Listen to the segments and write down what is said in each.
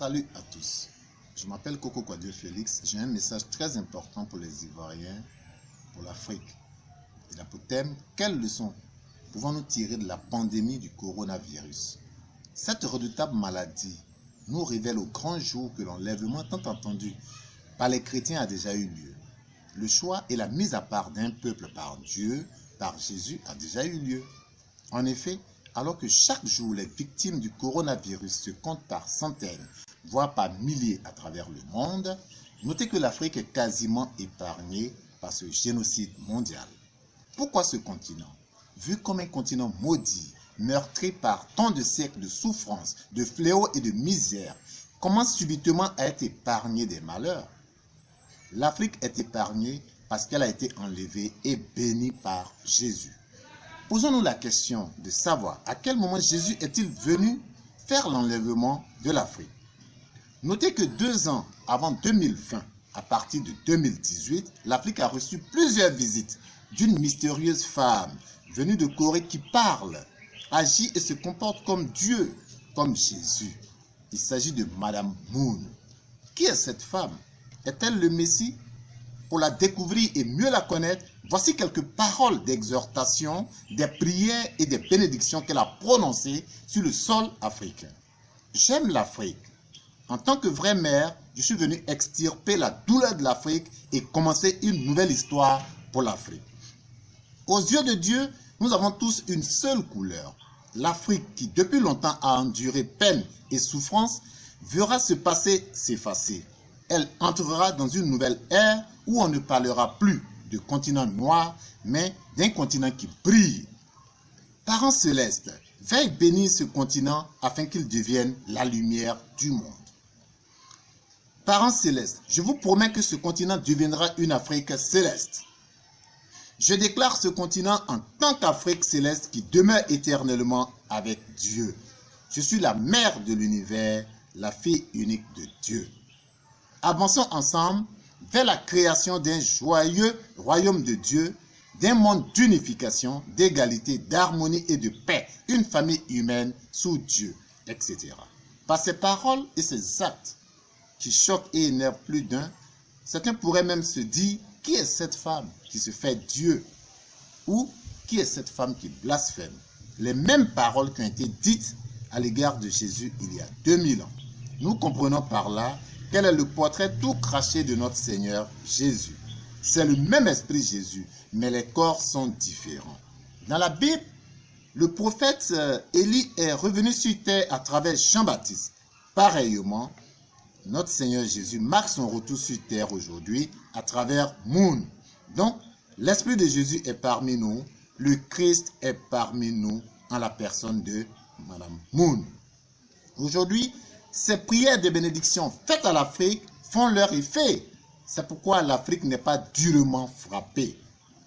Salut à tous, je m'appelle Coco Quadio Félix. J'ai un message très important pour les Ivoiriens, pour l'Afrique. Il a pour thème: quelles leçons pouvons-nous tirer de la pandémie du coronavirus? Cette redoutable maladie nous révèle au grand jour que l'enlèvement tant attendu par les chrétiens a déjà eu lieu. Le choix et la mise à part d'un peuple par Dieu, par Jésus, a déjà eu lieu. En effet, alors que chaque jour les victimes du coronavirus se comptent par centaines, voire par milliers à travers le monde, notez que l'Afrique est quasiment épargnée par ce génocide mondial. Pourquoi ce continent, vu comme un continent maudit, meurtri par tant de siècles de souffrance, de fléaux et de misère, commence subitement à être épargné des malheurs? L'Afrique est épargnée parce qu'elle a été enlevée et bénie par Jésus. Posons-nous la question de savoir à quel moment Jésus est-il venu faire l'enlèvement de l'Afrique. Notez que 2 ans avant 2020, à partir de 2018, l'Afrique a reçu plusieurs visites d'une mystérieuse femme venue de Corée qui parle, agit et se comporte comme Dieu, comme Jésus. Il s'agit de Madame Moon. Qui est cette femme? Est-elle le Messie? Pour la découvrir et mieux la connaître, voici quelques paroles d'exhortation, des prières et des bénédictions qu'elle a prononcées sur le sol africain. J'aime l'Afrique. En tant que vraie mère, je suis venu extirper la douleur de l'Afrique et commencer une nouvelle histoire pour l'Afrique. Aux yeux de Dieu, nous avons tous une seule couleur. L'Afrique, qui depuis longtemps a enduré peine et souffrance, verra ce passé s'effacer. Elle entrera dans une nouvelle ère où on ne parlera plus de continent noir, mais d'un continent qui brille. Parents célestes, veuille bénir ce continent afin qu'il devienne la lumière du monde. Parents célestes, je vous promets que ce continent deviendra une Afrique céleste. Je déclare ce continent en tant qu'Afrique céleste qui demeure éternellement avec Dieu. Je suis la mère de l'univers, la fille unique de Dieu. Avançons ensemble vers la création d'un joyeux royaume de Dieu, d'un monde d'unification, d'égalité, d'harmonie et de paix, une famille humaine sous Dieu, etc. Par ces paroles et ces actes qui choquent et énervent plus d'un, certains pourraient même se dire: qui est cette femme qui se fait Dieu? Ou qui est cette femme qui blasphème? Les mêmes paroles qui ont été dites à l'égard de Jésus il y a 2000 ans. Nous comprenons par là quel est le portrait tout craché de notre Seigneur Jésus. C'est le même esprit Jésus, mais les corps sont différents. Dans la Bible, le prophète Élie est revenu sur terre à travers Jean-Baptiste. Pareillement, notre Seigneur Jésus marque son retour sur terre aujourd'hui à travers Moon. Donc, l'esprit de Jésus est parmi nous, le Christ est parmi nous en la personne de Madame Moon. Aujourd'hui, ces prières de bénédiction faites à l'Afrique font leur effet. C'est pourquoi l'Afrique n'est pas durement frappée.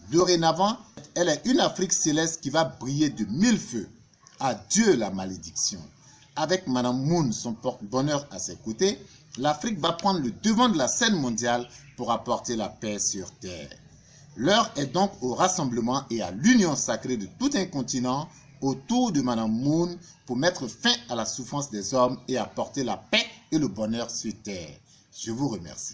Dorénavant, elle est une Afrique céleste qui va briller de 1000 feux. Adieu la malédiction. Avec Madame Moon, son porte-bonheur à ses côtés, l'Afrique va prendre le devant de la scène mondiale pour apporter la paix sur terre. L'heure est donc au rassemblement et à l'union sacrée de tout un continent autour de Madame Moon pour mettre fin à la souffrance des hommes et apporter la paix et le bonheur sur terre. Je vous remercie.